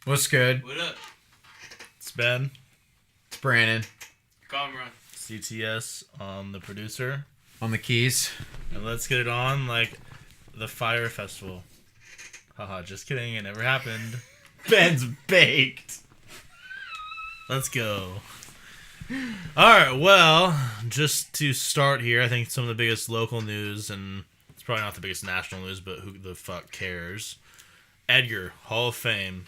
What's good? What up? It's Ben. It's Brandon Comrade. CTS on the producer. on the keys. And let's get it on like the Fire Festival. Haha, just kidding. It never happened. Ben's baked. Let's go. Alright, well, just to start here, I think some of the biggest local news, and it's probably not the biggest national news, but who the fuck cares? Edgar, Hall of Fame.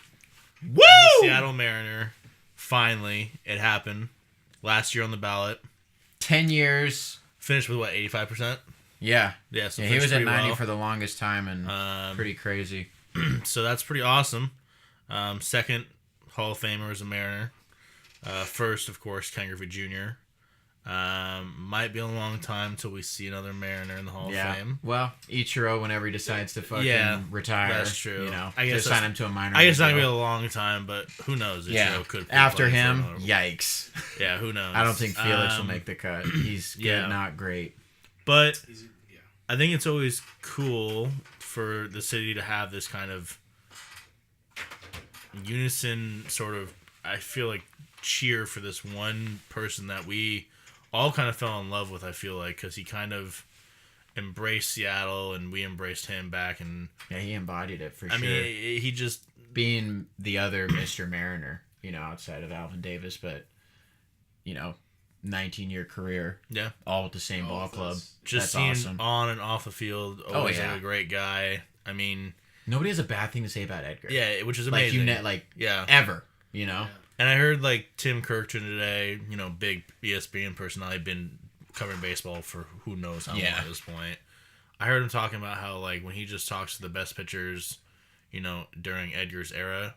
Woo! Seattle Mariner. Finally, it happened. Last year on the ballot. 10 years. Finished with what, 85%? Yeah. Yeah, so Yeah, he was at pretty 90 well. for the longest time and pretty crazy. So that's pretty awesome. Second Hall of Famer is a Mariner. First, of course, Ken Griffey Jr. Might be a long time till we see another Mariner in the Hall of Fame. Well, Ichiro, whenever he decides to fucking retire, that's true. You know, I guess just sign him to a minor. I guess it's not deal. gonna be a long time, but who knows? Yeah. Could After play him, for another- yikes. Yeah, who knows? I don't think Felix will make the cut. He's yeah. not great. But I think it's always cool for the city to have this kind of unison sort of, I feel like, cheer for this one person that we all kind of fell in love with, I feel like, because he kind of embraced Seattle and we embraced him back. And Yeah, he embodied it for I sure. mean, he just... Being the other Mr. Mariner, you know, outside of Alvin Davis, but, you know, 19-year career, Yeah. all with the same ball club. Just That's seeing awesome. on and off the field, always yeah. a great guy. I mean... Nobody has a bad thing to say about Edgar. Yeah, which is like amazing. Yeah, ever, you know. And I heard like Tim Kirkton today, you know, big ESPN personality, been covering baseball for who knows how long at this point. I heard him talking about how like when he just talks to the best pitchers, you know, during Edgar's era,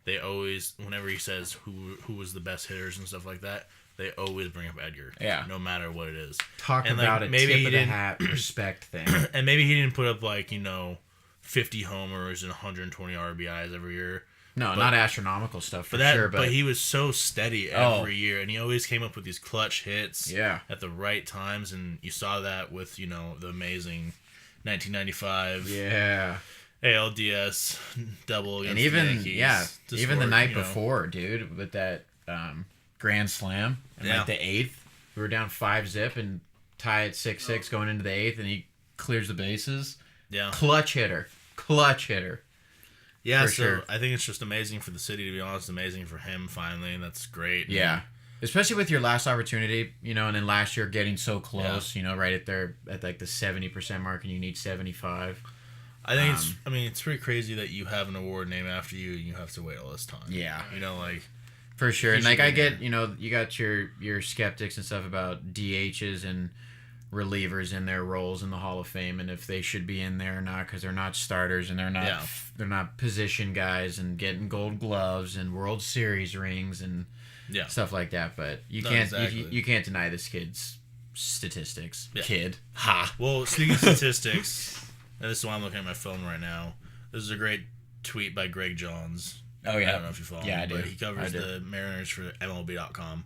they always, whenever he says who was the best hitters and stuff like that, they always bring up Edgar. Yeah. No matter what it is. Talk And, about like, a maybe tip he of the didn't- hat respect thing. And maybe he didn't put up like, you know, 50 homers and 120 RBIs every year. No, not astronomical stuff for That, sure, but he was so steady every year, and he always came up with these clutch hits at the right times, and you saw that with, you know, the amazing 1995 ALDS double against and the even Yankees. even the night before, dude, with that grand slam in like the 8th, we were down 5-0 and tie at 6-6 going into the 8th, and he clears the bases. Yeah, clutch hitter. Yeah, for so sure. I think it's just amazing for the city, to be honest. Amazing for him finally, and that's great. Yeah. Especially with your last opportunity, you know, and then last year getting so close, you know, right at like the 70% mark, and you need 75. I think it's pretty crazy that you have an award named after you and you have to wait all this time. Yeah. You know, like... For sure. And should like I be get, there. you know, you got your skeptics and stuff about DHs and relievers in their roles in the Hall of Fame and if they should be in there or not because they're not starters and they're not position guys and getting gold gloves and World Series rings and stuff like that. But you can't you can't deny this kid's statistics. Yeah. Kid. Ha. Well, speaking of statistics, and this is why I'm looking at my phone right now. This is a great tweet by Greg Johns. Oh yeah. I don't know if you follow him, I do. but he covers I do. the Mariners for MLB.com.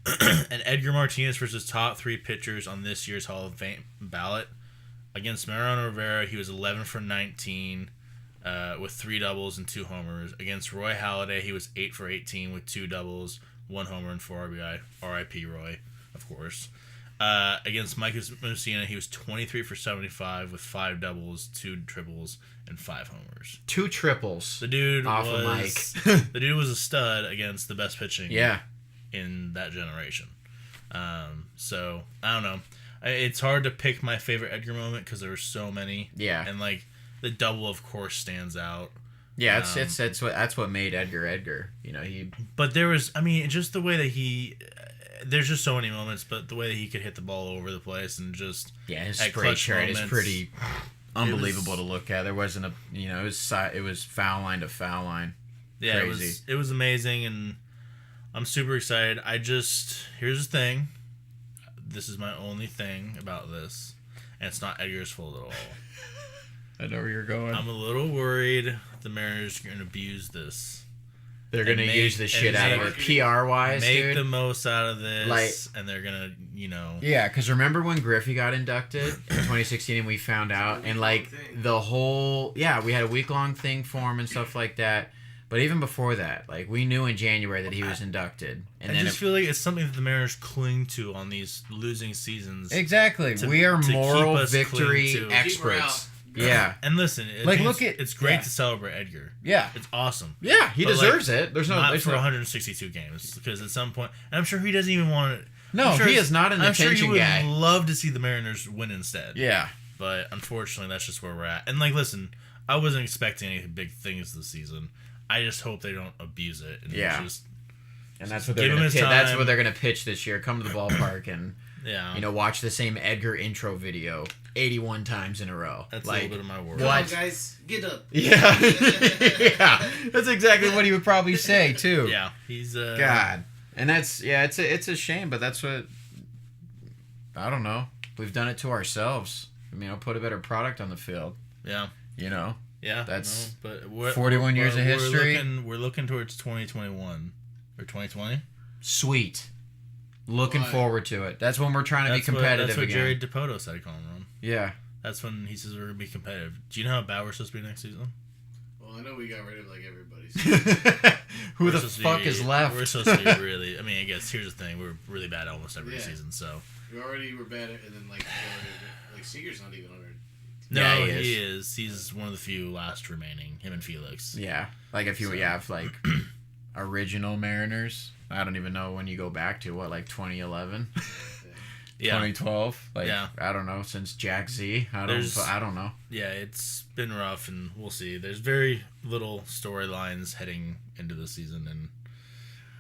And Edgar Martinez versus top 3 pitchers on this year's Hall of Fame ballot. Against Mariano Rivera, he was 11 for 19 with 3 doubles and 2 homers. Against Roy Halladay, he was 8 for 18 with 2 doubles, 1 homer, and 4 RBI. R.I.P. Roy, of course. Against Mike Mussina, he was 23 for 75 with 5 doubles, 2 triples, and 5 homers. 2 triples. The dude Off of was the dude was a stud against the best pitching. Yeah. In that generation. So, I don't know. It's hard to pick my favorite Edgar moment because there were so many. Yeah. And, like, the double, of course, stands out. Yeah, that's what made Edgar. You know, But there was, I mean, just the way that he... There's just so many moments, but the way that he could hit the ball all over the place and just... Yeah, his at spray clutch chart is moments, pretty unbelievable to look at. There wasn't it was foul line to foul line. Yeah, Crazy. it was amazing, and I'm super excited. Here's the thing. This is my only thing about this, and it's not Edgar's fault at all. I know where you're going. I'm a little worried the Mariners are going to abuse this. They're going to use the shit out of it PR-wise, Make dude. the most out of this, Like- and they're going to, you know... Yeah, because remember when Griffey got inducted in 2016 and we found out, and like the whole... Yeah, we had a week-long thing for him and stuff like that. But even before that, like, we knew in January that he was inducted. And I just feel like it's something that the Mariners cling to on these losing seasons. Exactly. We are moral victory experts. Yeah. And listen, it's great to celebrate Edgar. Yeah. It's awesome. Yeah, he deserves it. There's not for 162 games, because at some point, and I'm sure he doesn't even want to. No, he is not an attention guy. I'm sure he would love to see the Mariners win instead. Yeah. But unfortunately, that's just where we're at. And, like, listen, I wasn't expecting any big things this season. I just hope they don't abuse it. And and that's what they're going to pitch. That's what they're going to pitch this year. Come to the ballpark and watch the same Edgar intro video 81 times in a row. That's a little bit of my word. Come on, guys, get up. Yeah, yeah. That's exactly what he would probably say too. Yeah, he's God, and that's it's a shame, but that's what I don't know. We've done it to ourselves. I mean, I'll put a better product on the field. Yeah, Yeah, that's but 41 years of history. We're looking towards 2021 or 2020. Sweet. Looking forward to it. That's when we're trying to be competitive That's what again. Jerry DiPoto said, Colin Ron. Yeah. That's when he says we're going to be competitive. Do you know how bad we're supposed to be next season? Well, I know we got rid of, like, everybody. So. Who the fuck is left? We're supposed to be really... I mean, I guess here's the thing. We're really bad almost every season, so... We already were bad, and then, like Seager's not even on our... No, yeah, he is. He's one of the few last remaining. Him and Felix. Yeah. Like, if you have, like, original Mariners... I don't even know when you go back to, what, like 2011? Yeah. 2012? Like, I don't know, since Jack Z? I don't know. Yeah, it's been rough, and we'll see. There's very little storylines heading into the season,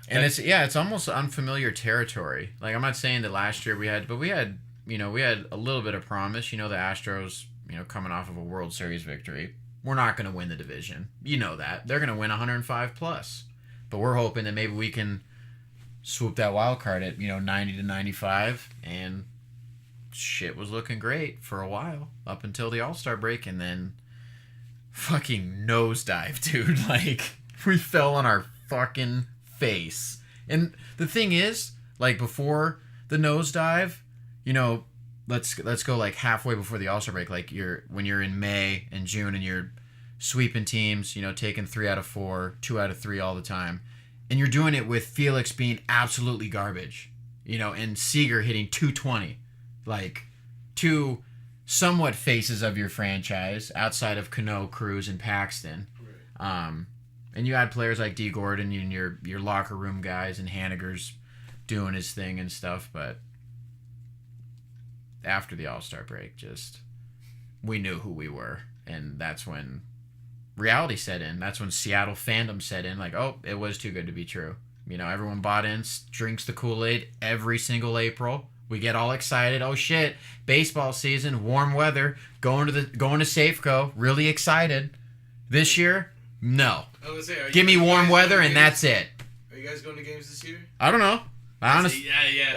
and it's almost unfamiliar territory. Like, I'm not saying that last year we had a little bit of promise. The Astros, coming off of a World Series victory. We're not going to win the division. You know that. They're going to win 105 plus. But we're hoping that maybe we can swoop that wild card at 90 to 95, and shit was looking great for a while up until the All-Star break, and then fucking nosedive, dude. Like, we fell on our fucking face. And the thing is, like, before the nosedive, let's go like halfway before the All-Star break, like when you're in May and June and you're sweeping teams, taking 3 out of 4, 2 out of 3 all the time. And you're doing it with Felix being absolutely garbage, and Seager hitting 220. Like, two somewhat faces of your franchise outside of Cano, Cruz, and Paxton. Right. And you had players like D. Gordon and your locker room guys, and Haniger's doing his thing and stuff. But after the All-Star break, we knew who we were. And that's when reality set in. That's when Seattle fandom set in. Like, oh, it was too good to be true. Everyone bought in, drinks the Kool-Aid every single April. We get all excited. Oh shit, baseball season, warm weather, going to Safeco, really excited. This year, no. Give me warm weather and that's it. Are you guys going to games this year? I don't know. Honestly,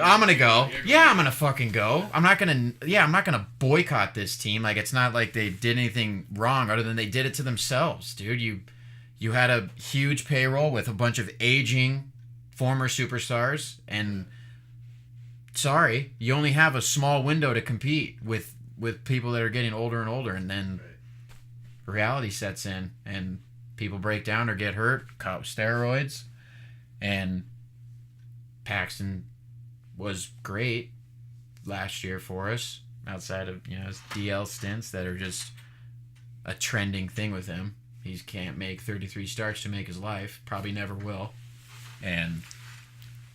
I'm gonna go. I'm gonna fucking go. I'm not gonna boycott this team. Like, it's not like they did anything wrong, other than they did it to themselves, dude. You had a huge payroll with a bunch of aging former superstars, and sorry, you only have a small window to compete with people that are getting older and older, and then reality sets in, and people break down or get hurt, cop steroids, and Paxton was great last year for us, outside of his DL stints that are just a trending thing with him. He can't make 33 starts to make his life, probably never will. And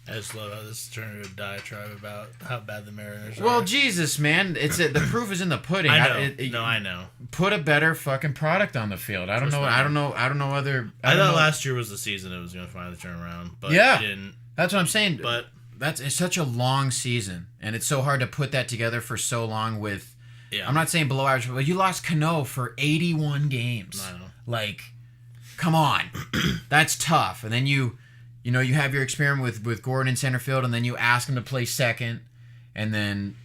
I just love how this turned into a diatribe about how bad the Mariners are. Well, Jesus, man, the proof is in the pudding. I know. I know. Put a better fucking product on the field. I don't know other. I thought last year was the season it was going to finally turn around, but it didn't. That's what I'm saying. But it's such a long season, and it's so hard to put that together for so long with. Yeah. I'm not saying below average, but you lost Cano for 81 games. I know. Like, come on, that's tough. And then you have your experiment with Gordon in center field, and then you ask him to play second, and then,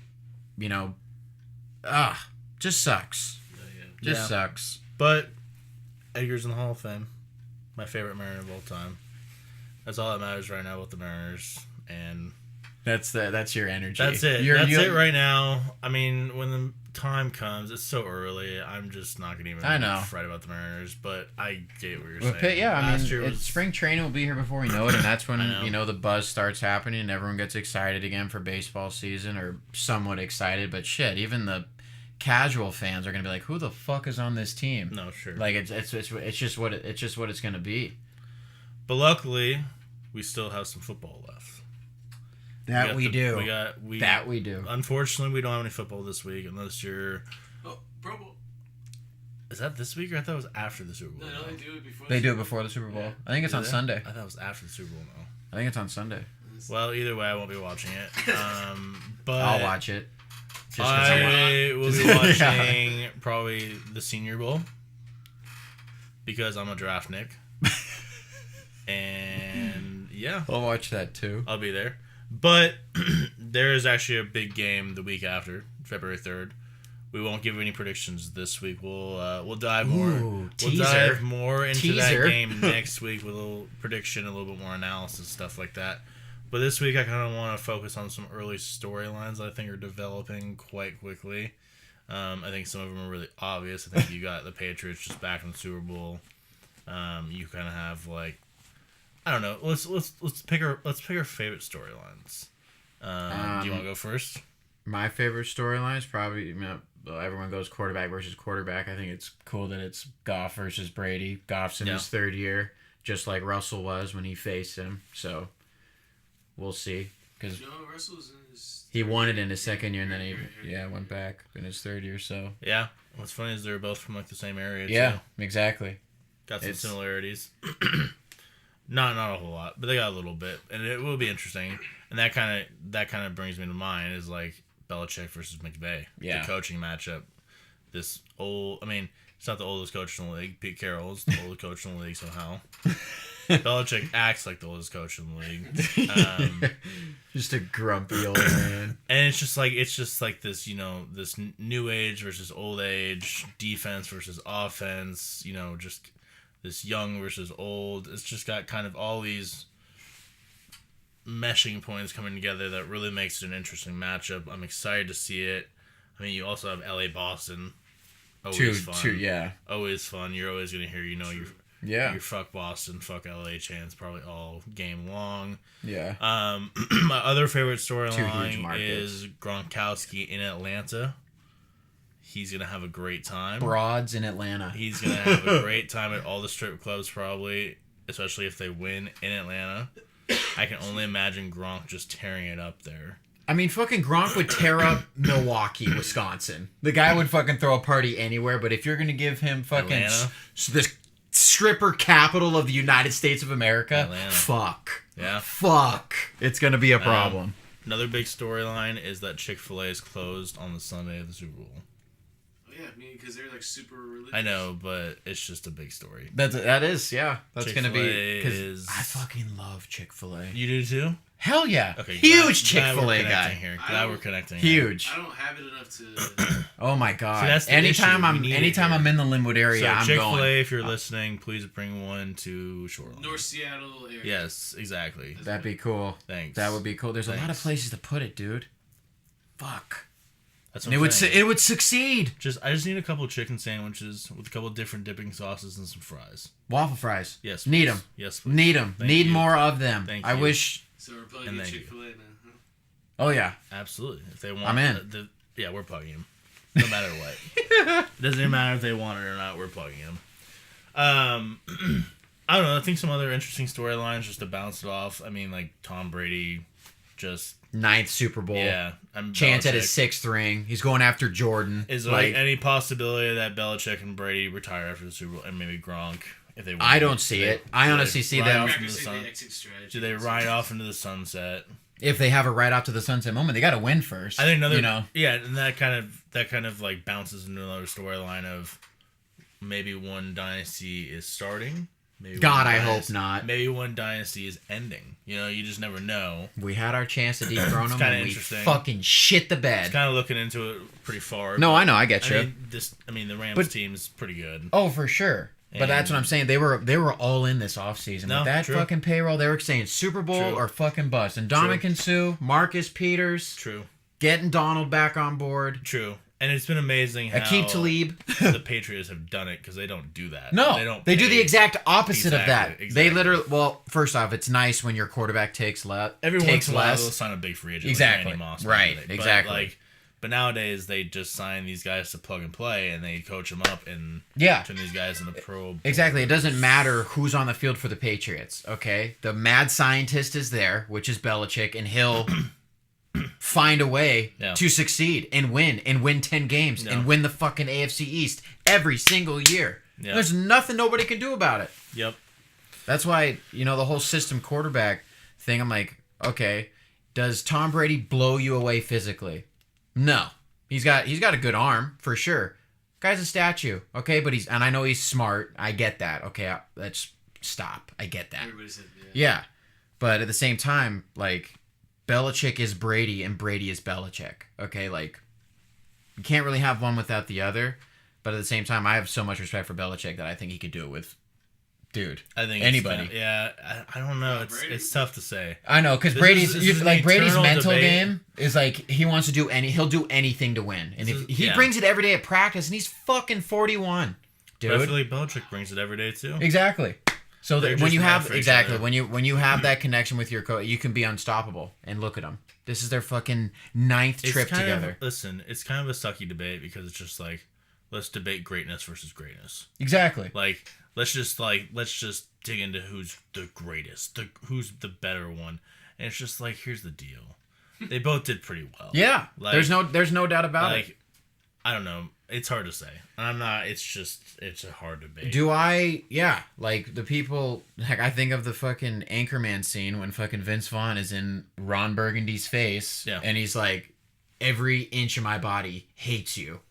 just sucks. Just sucks. But Edgar's in the Hall of Fame. My favorite Mariner of all time. That's all that matters right now with the Mariners, and that's your energy. That's it. That's it right now. I mean, when the time comes, it's so early. I'm just not gonna even I know. fret about the Mariners, but I get what you're But saying. yeah, I Last year mean, was- spring training will be here before we know it, and that's when I know. the buzz starts happening, and everyone gets excited again for baseball season, or somewhat excited. But shit, even the casual fans are gonna be like, "Who the fuck is on this team?" no, sure. Like it's just what it's gonna be. But luckily, we still have some football left. That we do. That we do. Unfortunately, we don't have any football this week unless you're. Oh, Pro Bowl. Is that this week or I thought it was after the Super Bowl? No, they do it before. They do it before the Super Bowl. Yeah. I think it's Do on they? Sunday. I thought it was after the Super Bowl. No. I think it's on Sunday. Well, either way, I won't be watching it. But I'll watch it. Just 'cause I will be Yeah. watching probably the Senior Bowl because I'm a draft Nick. And yeah, I'll watch that too. I'll be there. But there is actually a big game the week after, February 3rd. We won't give any predictions this week. We'll dive more. Ooh, We'll teaser. dive more into that Teaser. game next week with a little prediction, a little bit more analysis, stuff like that. But this week I kind of want to focus on some early storylines I think are developing quite quickly. I think some of them are really obvious. I think you got the Patriots just back in the Super Bowl. You kind of have like, I don't know. Let's pick our favorite storylines. Do you want to go first? My favorite storyline is probably, everyone goes quarterback versus quarterback. I think it's cool that it's Goff versus Brady. Goff's in his third year, just like Russell was when he faced him. So we'll see. Because No, Russell's in his. he won it in his second year, and then he went back in his third year. So Yeah. What's funny is they're both from like the same area. yeah, too. exactly. Got some It's- similarities. Not a whole lot, but they got a little bit, and it will be interesting. And that kind of brings me to mind is like Belichick versus McVay, Yeah. the coaching matchup. It's not the oldest coach in the league. Pete Carroll is the oldest coach in the league somehow. Belichick acts like the oldest coach in the league. Just a grumpy old man. And it's just like this, this new age versus old age, defense versus offense, just this young versus old. It's just got kind of all these meshing points coming together that really makes it an interesting matchup. I'm excited to see it. I mean, you also have LA Boston. Always fun. Yeah. Always fun. You're always gonna hear, your fuck Boston, fuck LA chants probably all game long. Yeah. My other favorite Two huge storyline markets. is Gronkowski in Atlanta. He's gonna have a great time. Broads in Atlanta. He's gonna have a great time at all the strip clubs, probably, especially if they win in Atlanta. I can only imagine Gronk just tearing it up there. I mean, fucking Gronk would tear up Milwaukee, Wisconsin. The guy would fucking throw a party anywhere, but if you're going to give him fucking Atlanta? the stripper capital of the United States of America, Atlanta. fuck. Yeah. Fuck. It's going to be a problem. Another big storyline is that Chick-fil-A is closed on the Sunday of the Super Bowl. Oh yeah, I mean, because they're like super religious. I know, but it's just a big story. That is, yeah. That's going to be... Chick-fil-A Because is- I fucking love Chick-fil-A. You do too? Hell yeah. Okay. Huge glad we're Chick-fil-A connecting guy. Here. I Glad don't- we're connecting. Here. Huge. I don't have it enough to. Oh my god. See, that's the anytime issue. We need it I'm here. in the Linwood area, So I'm Chick-fil-A, going. if you're listening, please bring one to Shoreline. North Seattle area. Yes, exactly. That'd be cool. Thanks. That would be cool. There's a lot of Thanks. places to put it, dude. Fuck. That's And what it I'm would saying. it would succeed. I just need a couple of chicken sandwiches with a couple of different dipping sauces and some fries. Waffle fries. Yes. Need please. them. Yes. Please. Need them. Thank Need you. more of them. Thank I you. wish. So we're probably And getting thank you. Chick-fil-A now. Huh? Oh yeah. Absolutely. If they want, I'm in. Yeah, we're plugging them. No matter what. It doesn't even matter if they want it or not. We're plugging them. I don't know. I think some other interesting storylines just to bounce it off. I mean, like Tom Brady, just 9th Super Bowl. yeah. I'm Chance at Belichick. his 6th ring. He's going after Jordan. Is there like any possibility that Belichick and Brady retire after the Super Bowl, and maybe Gronk if they win? I don't see it. I honestly see ride them. off I'm into gonna the say sun. the exit strategy. Do they ride off into the sunset? If they have it right out to the sunset moment, they got to win first. I think another, You know. yeah, and that kind of like bounces into another storyline of maybe one dynasty is starting. Maybe God, one I hope dynasty- not. Maybe one dynasty is ending. You just never know. We had our chance to dethrone them, kinda and we interesting. fucking shit the bed. Kind of looking into it pretty far. No, but, I know. I get you. the Rams But- team's pretty good. Oh, for sure. But that's And- what I'm saying. They were all in this offseason. No, With that true. fucking payroll, they were saying Super Bowl True. or fucking bust. And Dominican Sue, Marcus Peters, True. getting Donald back on board. True. And it's been amazing how Aqib Talib. the Patriots have done it because they don't do that. No, they do the exact opposite of that. Exactly. They literally, well, first off, it's nice when your quarterback takes less. Every once in a while, they'll sign a big free agent. Exactly. Like Randy Moss, right. Exactly. But nowadays they just sign these guys to plug and play, and they coach them up and turn these guys into pro. Exactly. It doesn't matter who's on the field for the Patriots. Okay, the mad scientist is there, which is Belichick, and he'll find a way to succeed and win 10 games and win the fucking AFC East every single year. Yep. There's nothing nobody can do about it. Yep. That's why, the whole system quarterback thing, I'm like, okay, does Tom Brady blow you away physically? No. He's got a good arm, for sure. Guy's a statue, okay? But and I know he's smart. I get that. Okay, let's stop. I get that. Everybody said, yeah. But at the same time, like, Belichick is Brady and Brady is Belichick. Okay, like, you can't really have one without the other. But at the same time, I have so much respect for Belichick that I think he could do it with, I think anybody. I don't know. It's tough to say. I know, because Brady's mental game is like he wants to do he'll do anything to win, and if he brings it every day at practice, and he's fucking 41, dude. But I feel like Belichick brings it every day too. Exactly. So when you have when you have that connection with your coach, you can be unstoppable. And look at them. This is their fucking 9th trip together. Listen, it's kind of a sucky debate because it's just like, let's debate greatness versus greatness. Exactly. Like let's just dig into who's the greatest, who's the better one, and it's just like, here's the deal. They both did pretty well. Yeah. Like, there's no doubt about it. I don't know. It's hard to say. It's a hard debate. Like the people, like I think of the fucking Anchorman scene when fucking Vince Vaughn is in Ron Burgundy's face and he's like, every inch of my body hates you,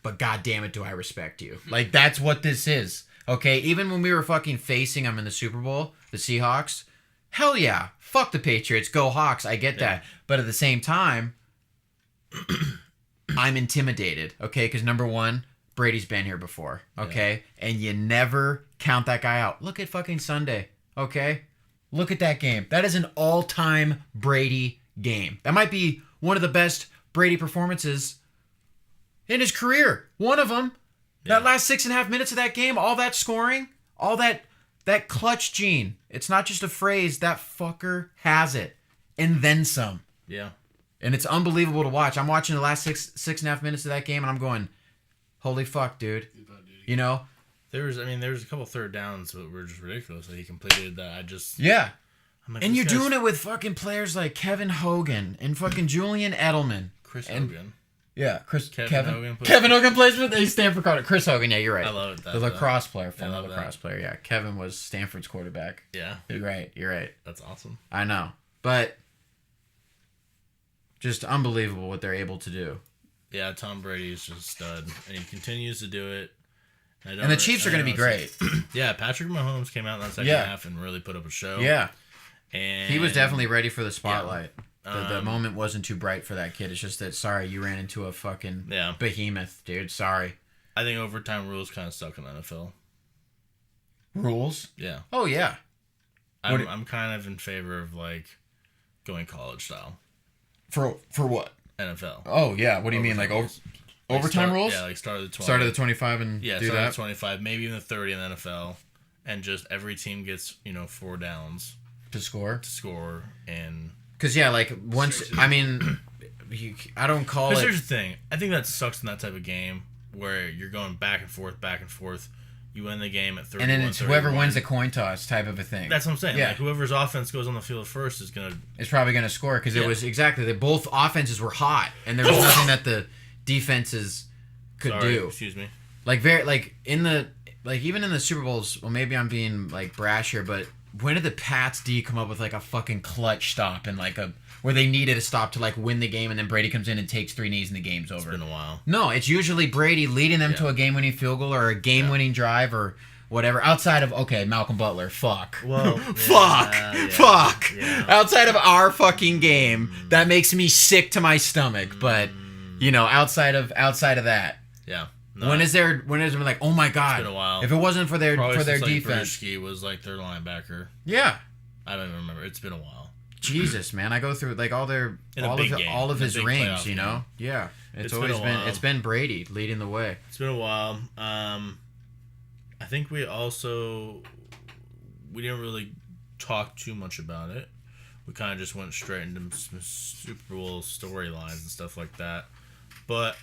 but god damn it do I respect you. Like that's what this is. Okay, even when we were fucking facing them in the Super Bowl, the Seahawks, hell yeah, fuck the Patriots, go Hawks, I get that. But at the same time, I'm intimidated, okay? Because number one, Brady's been here before, okay? Yeah. And you never count that guy out. Look at fucking Sunday, okay? Look at that game. That is an all-time Brady game. That might be one of the best Brady performances in his career. One of them. Yeah. That last 6.5 minutes of that game, all that scoring, all that clutch gene. It's not just a phrase. That fucker has it. And then some. Yeah. And it's unbelievable to watch. I'm watching the last 6.5 minutes of that game, and I'm going, holy fuck, dude. There was a couple third downs that were just ridiculous that he completed that I'm like, and you're doing it with fucking players like Kevin Hogan and fucking Julian Edelman. Hogan. Yeah, Kevin Hogan. Kevin Hogan plays with Stanford quarterback. Chris Hogan, yeah, you're right. I love that. The lacrosse player, former lacrosse player, yeah. Kevin was Stanford's quarterback. Yeah. You're right. That's awesome. I know. But just unbelievable what they're able to do. Yeah, Tom Brady is just a stud, and he continues to do it. And the Chiefs are going to be great. Yeah, Patrick Mahomes came out in that second half and really put up a show. Yeah. And he was definitely ready for the spotlight. Yeah. The moment wasn't too bright for that kid. It's just that, sorry, you ran into a fucking behemoth, dude. Sorry. I think overtime rules kind of suck in the NFL. Rules? Yeah. Oh, yeah. I'm kind of in favor of, like, going college style. For what? NFL. Oh, yeah. What do you mean? Like overtime rules? Yeah, like start of the 20. Start of the 25 and do that? Yeah, start of the 25, maybe even the 30 in the NFL. And just every team gets, 4 downs. To score? And... Because, yeah, like, once... I mean, I don't call it... Here's the thing. I think that sucks in that type of game where you're going back and forth. You win the game at 31, and then it's 31. whoever wins the coin toss type of a thing. That's what I'm saying. Yeah. Like, whoever's offense goes on the field first is going to... It's probably going to score because it was exactly... Both offenses were hot, and there was nothing that the defenses could do. Excuse me. Like, even in the Super Bowls, well, maybe I'm being, like, brash here, but... When did the Pats D come up with like a fucking clutch stop and like where they needed a stop to like win the game and then Brady comes in and takes 3 knees and the game's over? It's been a while. No, it's usually Brady leading them to a game-winning field goal or a game-winning drive or whatever. Outside of Malcolm Butler, fuck. Whoa. Fuck. Yeah. Outside of our fucking game, that makes me sick to my stomach. But outside of that, yeah. No, when is there like, oh my god? It's been a while. If it wasn't for their Probably defense, Brzezinski was like their linebacker. Yeah. I don't even remember. It's been a while. Jesus, man, I go through like all of his rings, you know. Game. Yeah, it's always been Brady leading the way. It's been a while. I think we didn't really talk too much about it. We kind of just went straight into some Super Bowl storylines and stuff like that. But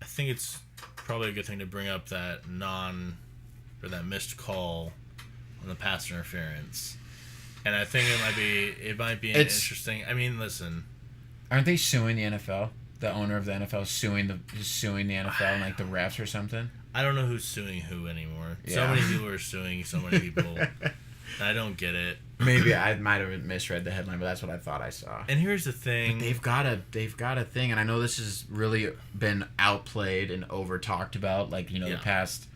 I think it's probably a good thing to bring up that that missed call on the pass interference. And I think it might be interesting. I mean, listen. Aren't they suing the NFL? The owner of the NFL is suing the NFL and like the refs or something? I don't know who's suing who anymore. Yeah. So many people are suing so many people. I don't get it. Maybe I might have misread the headline, but that's what I thought I saw. And here's the thing. But they've got a thing, and I know this has really been outplayed and over talked about, like, you know, the past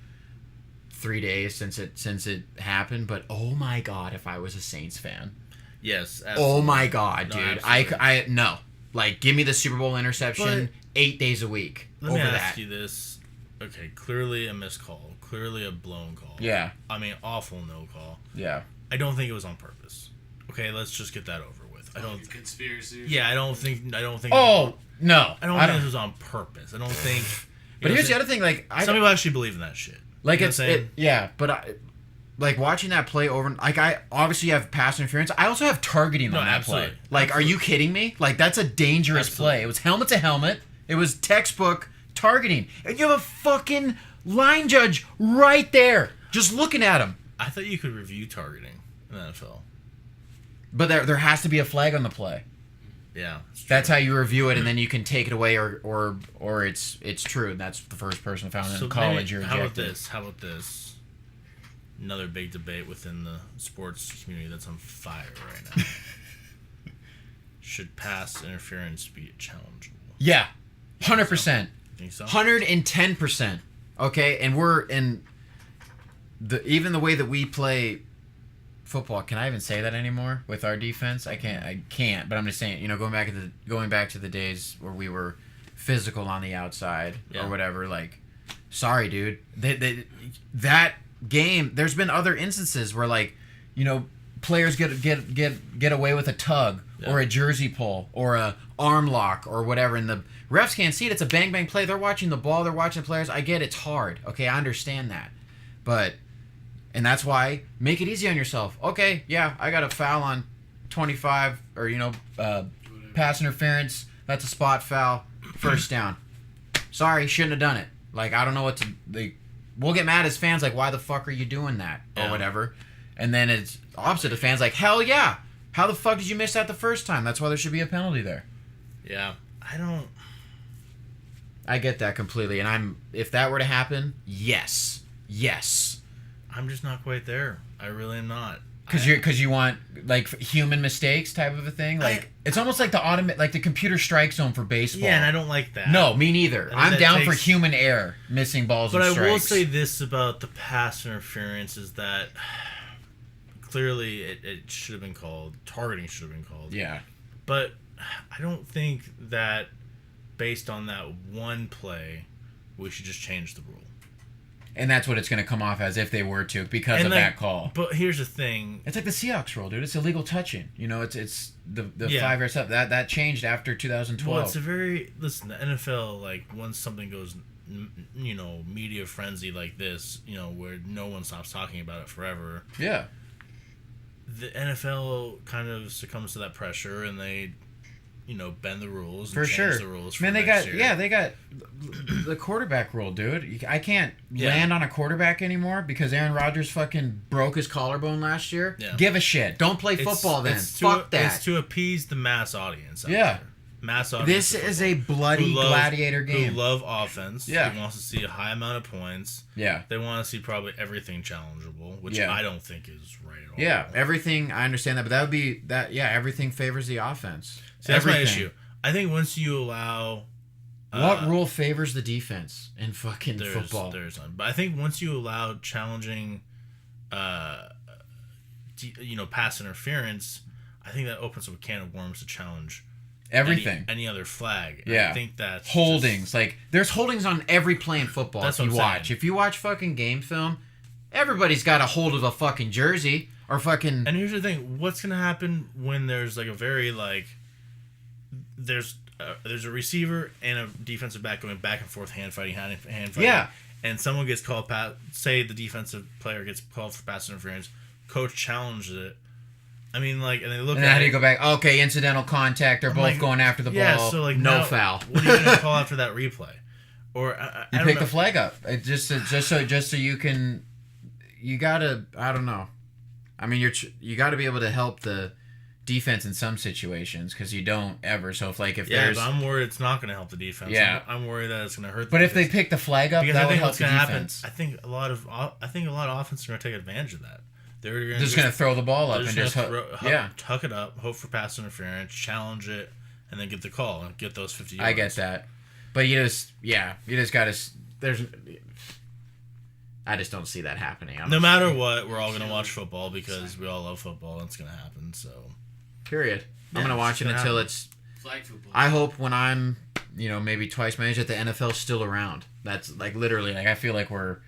3 days since it happened. But oh my God, if I was a Saints fan. Yes. Absolutely. Oh my God, dude. I no. Like, give me the Super Bowl interception 8 days a week. Let me ask you this. Okay, clearly a missed call. Clearly a blown call. Yeah. I mean, awful no call. Yeah. I don't think it was on purpose. Okay, let's just get that over with. I don't conspiracy. Yeah, I don't think. Oh no! I don't think this was on purpose. I don't think. But here's the other thing. Like, some people actually believe in that shit. Like, but like watching that play over. Like, I obviously have pass interference. I also have targeting on that play. Like, are you kidding me? Like, that's a dangerous play. It was helmet to helmet. It was textbook targeting, and you have a fucking line judge right there, just looking at him. I thought you could review targeting in the NFL. But there has to be a flag on the play. Yeah. That's how you review it, and then you can take it away, or it's true. And that's the first person found in college. You're ejected. How about this? Another big debate within the sports community that's on fire right now. Should pass interference be challengeable? Yeah, 100%. Think so? 110%. Okay, and we're in even the way that we play football. Can I even say that anymore with our defense? I can't. But I'm just saying. You know, going back to the days where we were physical on the outside or whatever. Like, sorry, dude. That game. There's been other instances where, like, you know, players get away with a tug or a jersey pull or a arm lock or whatever, and the refs can't see it. It's a bang bang play. They're watching the ball. They're watching the players. I get it's hard. Okay, I understand that, and that's why make it easy on yourself. Okay, yeah, I got a foul on 25 or pass interference. That's a spot foul. First down. Sorry, shouldn't have done it. Like, I don't know what to. We'll get mad as fans. Like, why the fuck are you doing that or whatever? And then it's opposite. The fans like, hell yeah. How the fuck did you miss that the first time? That's why there should be a penalty there. Yeah, I get that completely, and if that were to happen, yes. I'm just not quite there. I really am not. Because you want, like, human mistakes type of a thing. Like, it's almost like the computer strike zone for baseball. Yeah, and I don't like that. No, me neither. I'm down for human error, missing balls and strikes. But I will say this about the pass interference is that clearly it should have been called. Targeting should have been called. Yeah. But I don't think that based on that one play, we should just change the rule. And that's what it's going to come off as if they were to because of that call. But here's the thing. It's like the Seahawks rule, dude. It's illegal touching. You know, it's the 5 year stuff. That changed after 2012. Well, it's the NFL, like, once something goes, you know, media frenzy like this, you know, where no one stops talking about it forever. Yeah. The NFL kind of succumbs to that pressure, and they, you know, bend the rules and change the rules for next year. They got the quarterback rule, dude. I can't land on a quarterback anymore because Aaron Rodgers fucking broke his collarbone last year. Yeah. Give a shit. Don't play football then. Fuck that. It's to appease the mass audience. There. Mass audience. This is a bloody gladiator game. Who love offense. Yeah. Who wants to see a high amount of points. Yeah. They want to see probably everything challengeable, which I don't think is right at all. Yeah, everything, I understand that, but that would be that. Yeah, everything favors the offense. See, that's my issue. I think once you allow... what rule favors the defense in fucking football? There's none. But I think once you allow challenging, pass interference, I think that opens up a can of worms to challenge everything. Any other flag. Yeah. I think that's... Holdings. Like, there's holdings on every play in football if you watch. If you watch fucking game film, everybody's got a hold of a fucking jersey. or fucking. And here's the thing: what's gonna happen when there's like a very there's a receiver and a defensive back going back and forth, hand fighting. Yeah. And someone gets called say the defensive player gets called for pass interference. Coach challenges it. I mean, like, and they look and at how it. do you go back? Okay, incidental contact. They're both like, going after the ball. Yeah, so like no now, foul. What are you gonna call after that replay? Or I you don't pick know. the flag up. It just so you can. You gotta. I don't know. I mean, you got to be able to help the defense in some situations because you don't ever. So if there's. But I'm worried it's not gonna help the defense. Yeah. I'm worried that it's gonna hurt. But if they pick the flag up, because that I would think help what's the gonna defense. happen. I think a lot of offenses are gonna take advantage of that. They're just gonna throw the ball up they're and just just tuck it up, hope for pass interference, challenge it, and then get the call and get those 50 yards. I get that, but you just gotta. I just don't see that happening. No matter what, we're all gonna watch football because we all love football, and it's gonna happen. So, period. I'm gonna watch it until it's. Flag football. I hope when I'm, maybe twice my age that the NFL's still around. That's literally I feel like we're.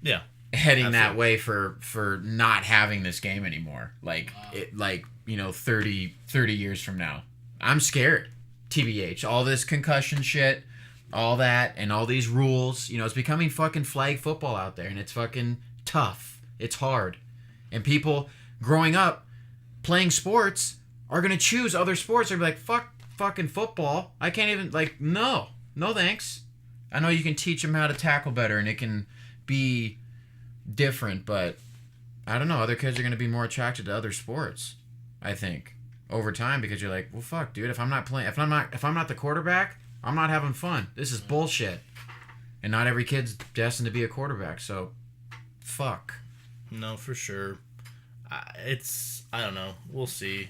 Yeah. Heading that way for not having this game anymore. 30 years from now. I'm scared. TBH. All this concussion shit, all that, and all these rules. It's becoming fucking flag football out there, and it's fucking tough. It's hard. And people growing up playing sports are going to choose other sports. They're like, fuck fucking football. I can't even, no thanks. I know you can teach them how to tackle better, and it can be different, but I don't know. Other kids are going to be more attracted to other sports, I think, over time, because you're like, well, fuck, dude. If I'm not the quarterback, I'm not having fun. This is bullshit. And not every kid's destined to be a quarterback, so fuck. No, for sure. I don't know. We'll see.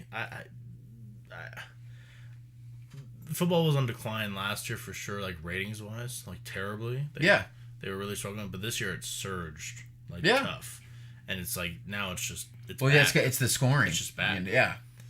Football was on decline last year for sure, ratings wise, terribly. They were really struggling, but this year it surged. Tough, and it's now it's bad. It's the scoring. It's just bad.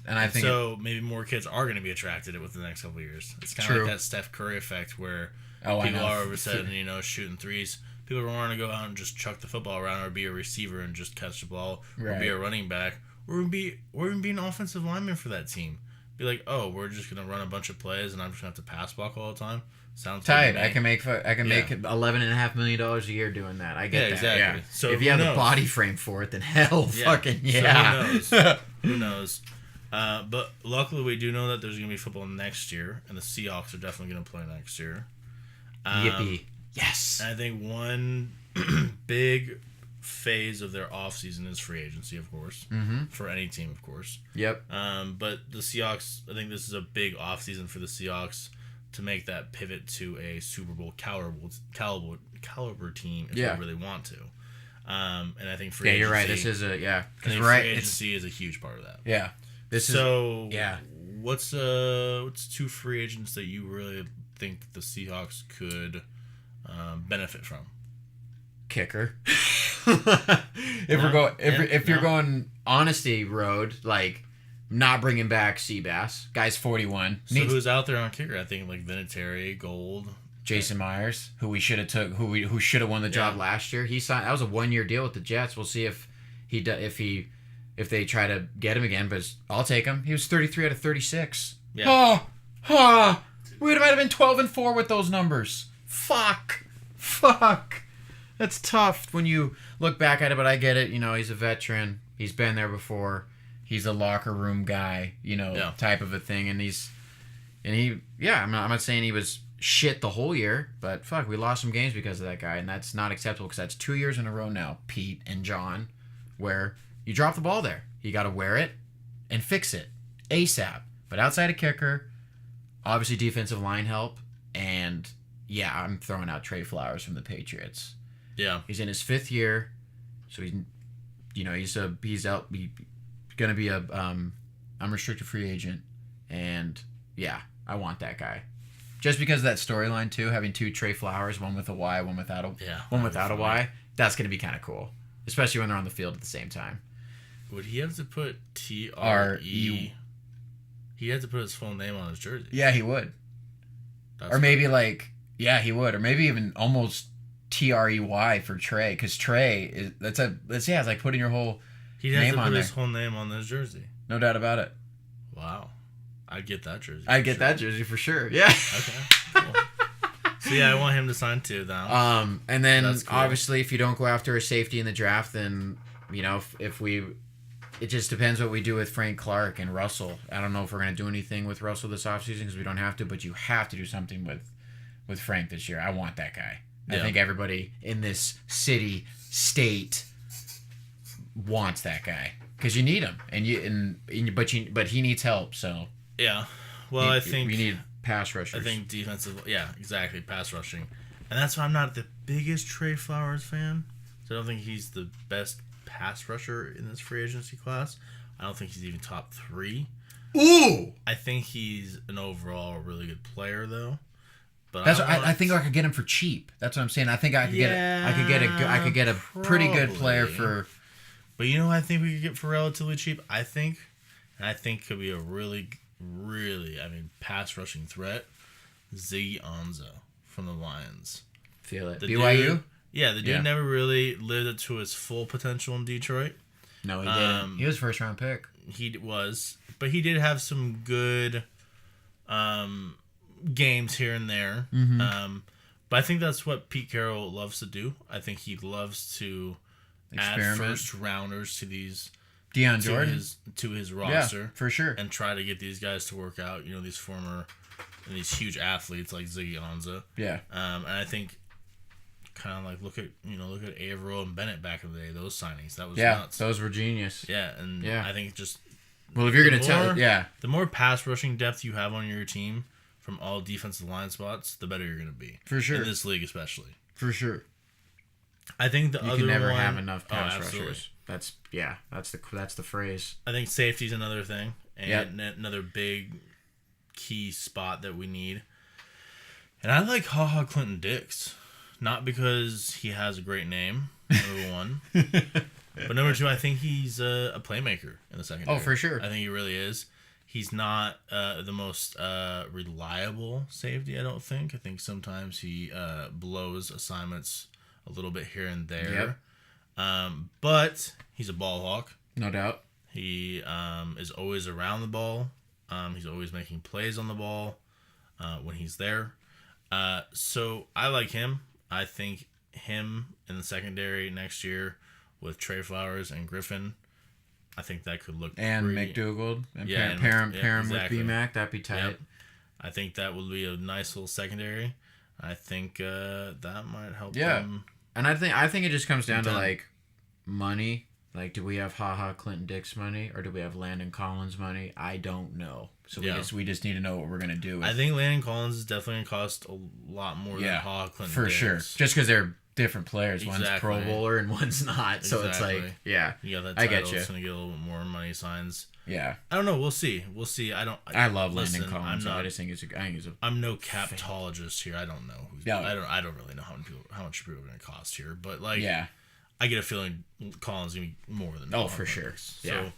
And I think so. Maybe more kids are going to be attracted to it within the next couple of years. It's kind of like that Steph Curry effect where people are all of a sudden shooting threes. People don't want to go out and just chuck the football around or be a receiver and just catch the ball or be a running back or be an offensive lineman for that team. Be like, oh, we're just going to run a bunch of plays and I'm just going to have to pass block all the time. Sounds tight. I can make $11.5 million a year doing that. I get that. Exactly. Yeah. So if you have the body frame for it, then fucking yeah. So who knows? But luckily, we do know that there's going to be football next year, and the Seahawks are definitely going to play next year. Yippee! Yes. And I think one big phase of their offseason is free agency, of course, for any team, of course. Yep. But the Seahawks, I think this is a big offseason for the Seahawks to make that pivot to a Super Bowl caliber team if they really want to. And I think free agency... you're right. This is a... Yeah. Free agency is a huge part of that. Yeah. What's two free agents that you really think the Seahawks could benefit from? Kicker. If you're going honesty road, not bringing back Seabass. Guy's 41. So who's out there on kicker? I think Vinatieri, Gold, Jason Myers, who we should have took, who should have won the job last year. He signed. That was a 1-year deal with the Jets. We'll see if they try to get him again. But I'll take him. He was 33 out of 36. Yeah. We might have been 12-4 with those numbers. Fuck. That's tough when you look back at it. But I get it. He's a veteran. He's been there before. He's a locker room guy, type of a thing. I'm not saying he was shit the whole year, but fuck, we lost some games because of that guy, and that's not acceptable because that's 2 years in a row now, Pete and John, where you drop the ball there. You got to wear it and fix it ASAP. But outside of kicker, obviously defensive line help, and I'm throwing out Trey Flowers from the Patriots. Yeah. He's in his 5th year, so he's out. Going to be a unrestricted free agent, and I want that guy, just because of that storyline too. Having 2 Trey Flowers, one with a Y, one without a Y. That's going to be kind of cool, especially when they're on the field at the same time. Would he have to put TRE? He had to put his full name on his jersey. Yeah, he would. Or maybe he would, or maybe even almost TREY for Trey, because Trey is it's like putting your whole He has name to on put there. his whole name on this jersey. No doubt about it. Wow. I'd get that jersey. I'd for get sure. that jersey for sure. Yeah. Okay. Cool. So yeah, I want him to sign too now. And then That's cool. obviously if you don't go after a safety in the draft, then if we, it just depends what we do with Frank Clark and Russell. I don't know if we're gonna do anything with Russell this offseason because we don't have to, but you have to do something with Frank this year. I want that guy. I Yeah. think everybody in this city, state wants that guy because you need him, but he needs help. So Yeah. Well, I think we need pass rushers. I think defensive. Yeah, exactly. Pass rushing, and that's why I'm not the biggest Trey Flowers fan. So I don't think he's the best pass rusher in this free agency class. I don't think he's even top 3. Ooh, I think he's an overall really good player though. But that's I think I could get him for cheap. That's what I'm saying. I think I could get a pretty good player probably. for. But you know what I think we could get for relatively cheap? I think could be a really, really, pass rushing threat. Ziggy Ansah from the Lions. Feel it. The BYU? dude- yeah, the dude Yeah. never really lived up to his full potential in Detroit. No, he didn't. He was first round pick. He was, but he did have some good games here and there. But I think that's what Pete Carroll loves to do. I think he loves to add Experiment. first rounders to these Deion to Jordan. his Yeah, roster for sure. and try to get these guys to work out. You know, these huge athletes like Ziggy Ansah. Yeah. And I think kind of like look at Averill and Bennett back in the day. Those signings, that was Yeah, nuts. those were genius. Yeah, and Yeah. I think just Well, if you're going to more- tell, yeah, the more pass rushing depth you have on your team from all defensive line spots, the better you're going to be. For sure. In this league especially. for sure. I think the You other can never one, have enough pass absolutely. rushers. That's the phrase. I think safety's another thing, and Yep. another big key spot that we need. And I like HaHa Clinton Dix, not because he has a great name, number one, but number two, I think he's a playmaker in the secondary. Oh, for sure. I think he really is. He's not the most reliable safety, I don't think. I think sometimes he blows assignments a little bit here and there. But he's a ball hawk. No doubt. He is always around the ball. He's always making plays on the ball when he's there. So I like him. I think him in the secondary next year with Trey Flowers and Griffin, I think that could look And pretty, McDougal. And Yeah, pair and- him exactly. with BMAC. That'd be tight. Yep. I think that would be a nice little secondary. I think that might help Yeah. them. And I think it just comes down to Done. like money. Like, do we have HaHa Clinton Dix money or do we have Landon Collins money? I don't know. So Yeah. we just need to know what we're gonna do. I think Landon Collins is definitely going to cost a lot more than HaHa Clinton for Dix. sure. Just because they're different players. One's Pro Exactly. Bowler and one's not. So it's like, Exactly. yeah, You got that I title. get you. It's going to get a little bit more money signs. Yeah, I don't know. We'll see. I love listen, Landon Collins. I'm I not. just think he's a I'm no captologist here. I don't know. No. I don't really know how much people are going to cost here. But like, yeah. I get a feeling Collins is going to be more than. Oh, Collins. for sure. So, Yeah.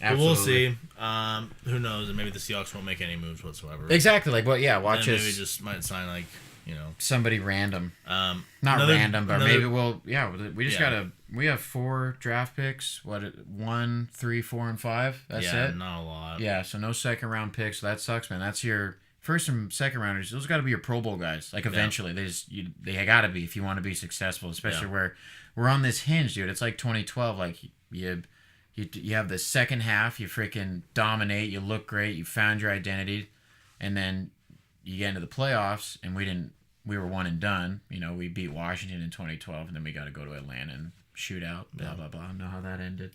but we'll Absolutely. see. Who knows? And maybe the Seahawks won't make any moves whatsoever. Exactly. Like, well, yeah. Watch And maybe us. just might sign like Somebody random. Not another- random, but another- maybe we'll. Yeah, we just Yeah. we have 4 draft picks. 1, 3, 4, and 5. That's it. Not a lot. Yeah. So no second round picks. So that sucks, man. That's your first and second rounders. Those got to be your Pro Bowl guys. Like eventually, they got to be if you want to be successful. Especially where we're on this hinge, dude. It's like 2012. Like you have the second half. You freaking dominate. You look great. You found your identity, and then you get into the playoffs, and we were one and done. You know, we beat Washington in 2012, and then we got to go to Atlanta and shoot out. Blah blah blah. Know how that ended.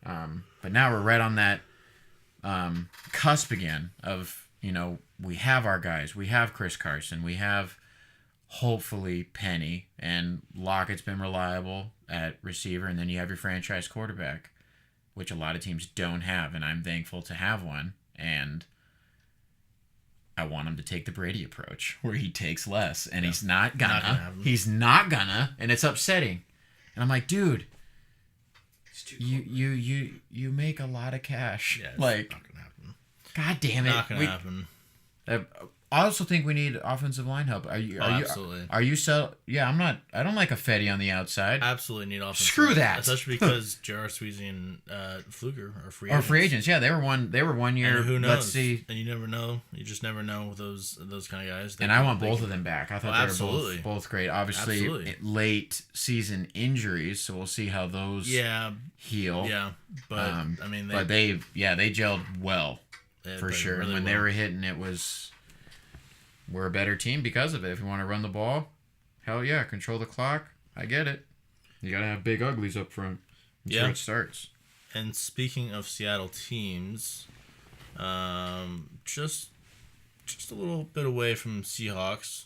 But now we're right on that cusp again of, we have our guys. We have Chris Carson. We have hopefully Penny, and Lockett's been reliable at receiver, and then you have your franchise quarterback, which a lot of teams don't have, and I'm thankful to have one. And I want him to take the Brady approach, where he takes less, and he's not gonna. happen. He's not gonna, and it's upsetting. And I'm like, dude, It's too you make a lot of cash. Yeah, it's Like, not gonna happen. God damn it. Not gonna happen. I also think we need offensive line help. Absolutely. Are you so? Yeah, I'm not. I don't like a Fetty on the outside. Absolutely need offensive Screw line. that. Especially because J.R. Sweezy and Fluker are free Or agents. free agents. Yeah, they were one year. And who knows? Let's see. And you never know. You just never know with those kind of guys. And I want both of them back. I thought they were both great. Obviously, late season injuries, so we'll see how those heal. Yeah, but I mean, they gelled well for sure. Really when they were hitting, we're a better team because of it. If you want to run the ball, hell yeah, control the clock. I get it. You gotta have big uglies up front. That's where it starts. And speaking of Seattle teams, just a little bit away from Seahawks,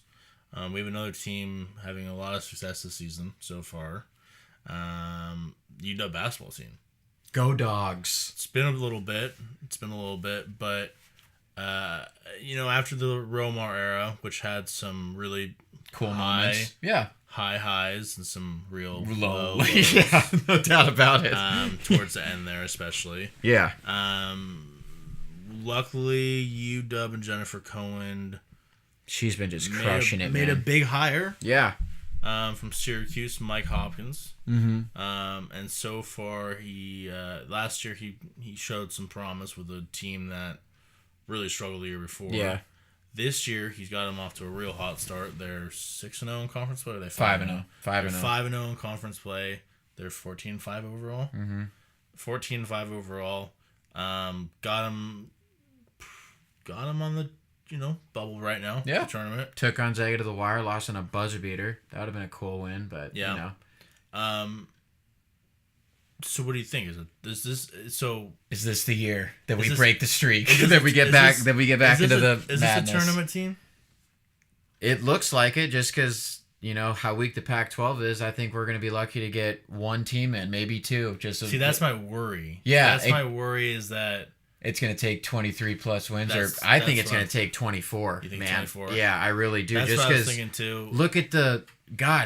we have another team having a lot of success this season so far. UW basketball team. Go Dogs. It's been a little bit, but after the Romar era, which had some really cool moments, high highs and some real low lows. Yeah, no doubt about it. Towards the end there, especially. Yeah. Luckily, UW and Jennifer Cohen. She's been just crushing it. Made a big hire. Yeah. From Syracuse, Mike Hopkins. Mm-hmm. And so far, he last year he showed some promise with a team that really struggled the year before. Yeah. This year, he's got them off to a real hot start. They're 6-0 in conference play. Or are they 5-0? 5-0. 5-0 in conference play. They're 14-5 overall. Mm-hmm. 14-5 overall. Got him on the bubble right now. Yeah. The tournament. Took Gonzaga to the wire. Lost on a buzzer beater. That would have been a cool win, but So what do you think? Is this the year that we break the streak? That we get back into the madness? Is this a tournament team? It looks like it, just because how weak the Pac-12 is. I think we're going to be lucky to get one team in, maybe two. That's my worry. Yeah, my worry is that it's going to take 23 plus wins, I think it's going to take 24. You think man. 24? Yeah, I really do. That's just what I was thinking too. Look at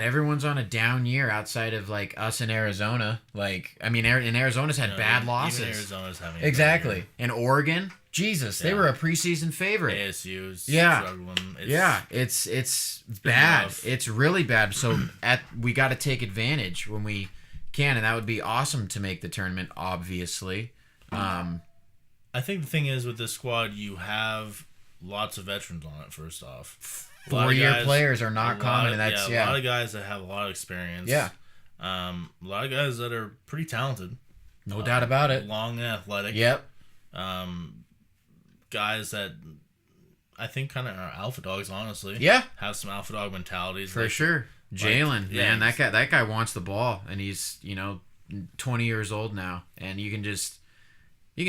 everyone's on a down year outside of like us in Arizona. Like, I mean, in Arizona's had bad losses. Even Arizona's having exactly. And Oregon, Jesus, they were a preseason favorite. ASU's struggling. It's bad. Rough. It's really bad. So we got to take advantage when we can, and that would be awesome to make the tournament. Obviously, I think the thing is with this squad, you have lots of veterans on it. First off. 4-year players are not common, and that's a lot of guys that have a lot of experience. Yeah, a lot of guys that are pretty talented. No doubt about it. Long and athletic. Yep. Guys that I think kind of are alpha dogs, honestly. Yeah. Have some alpha dog mentalities. For sure. Jalen, man, that guy wants the ball, and he's 20 years old now, and you can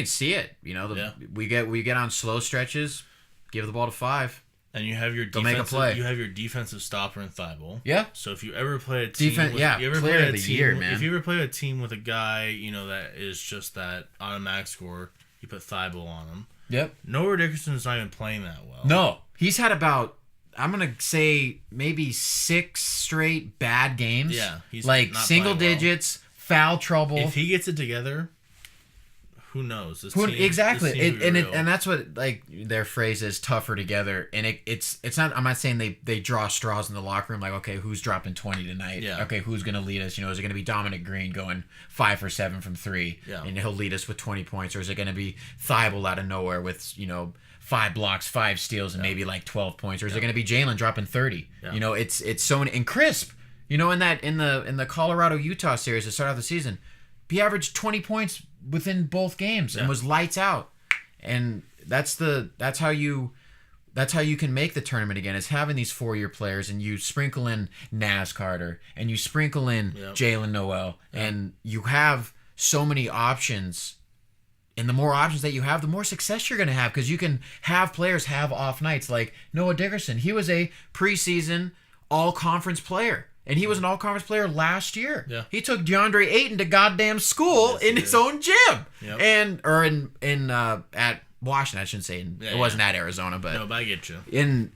see it. We get on slow stretches, give the ball to 5. And you have your defensive stopper in Thibault. Yeah. So if you ever play a team, if you ever play a team with a guy, that is just that automatic score, you put Thibault on him. Yep. Noah Dickerson's not even playing that well. No, he's had about, I'm gonna say, maybe 6 straight bad games. Yeah, he's like single digits, foul trouble. If he gets it together, who knows? Exactly, and that's what their phrase is, tougher together. And it's not. I'm not saying they draw straws in the locker room. Like, okay, who's dropping 20 tonight? Yeah. Okay, who's gonna lead us? Is it gonna be Dominic Green going 5 for 7 from 3, and he'll lead us with 20 points, or is it gonna be Thibault out of nowhere with 5 blocks, 5 steals, and maybe like 12 points, or is it gonna be Jalen dropping 30? Yeah. It's so and crisp. In the Colorado Utah series to start off the season, he averaged 20 points within both games and was lights out. And that's how you can make the tournament again, is having these 4-year players, and you sprinkle in Naz Carter, and you sprinkle in Jalen Noel, and you have so many options. And the more options that you have, the more success you're going to have, because you can have players have off nights. Like Noah Dickerson, he was a preseason all-conference player. And he was an all-conference player last year. Yeah. He took DeAndre Ayton to goddamn school in his own gym. Yep. At Washington, I shouldn't say. It wasn't at Arizona, but no, but I get you.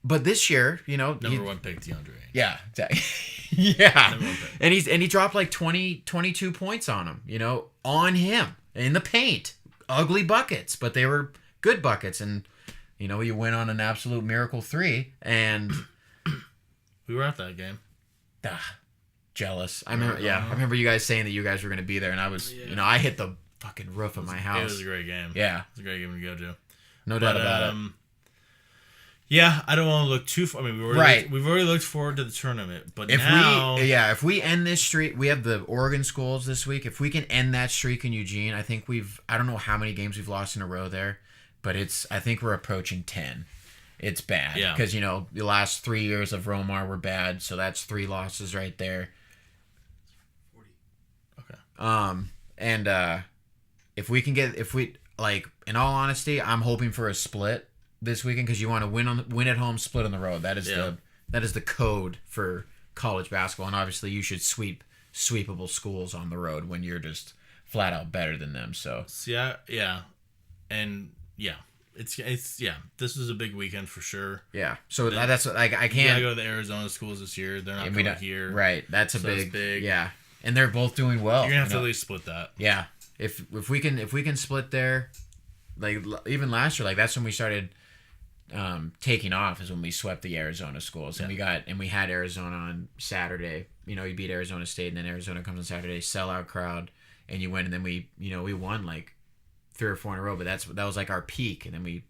But this year, number 1 pick DeAndre Ayton. Yeah, exactly. Yeah. Number 1 pick. And he dropped like 22 points on him, on him in the paint. Ugly buckets, but they were good buckets. And you win on an absolute miracle 3, and we were at that game. Jealous. I remember you guys saying that you guys were going to be there, and I was, I hit the fucking roof of my house. It was a great game. Yeah. It was a great game to go to. No doubt about it. Yeah, I don't want to look too far. I mean, we've already looked forward to the tournament, but if we end this streak, we have the Oregon schools this week. If we can end that streak in Eugene, I think I don't know how many games we've lost in a row there, but I think we're approaching 10. It's bad. Yeah. Because, the last 3 years of Romar were bad, so that's 3 losses right there. 40. Okay. And in all honesty, I'm hoping for a split this weekend, because you want to win at home, split on the road. That is the code for college basketball, and obviously you should sweep sweepable schools on the road when you're just flat out better than them. So this is a big weekend for sure. Yeah, so that's I can't. You gotta go to the Arizona schools this year. They're not coming here. Right, that's big. Yeah, and they're both doing well. You're gonna have to at least split that. Yeah, if we can split there, like even last year, like that's when we started. Taking off is when we swept the Arizona schools, and we had Arizona on Saturday. You beat Arizona State, and then Arizona comes on Saturday, sellout crowd, and you win. And then we won like 3 or 4 in a row. But that was like our peak, and then we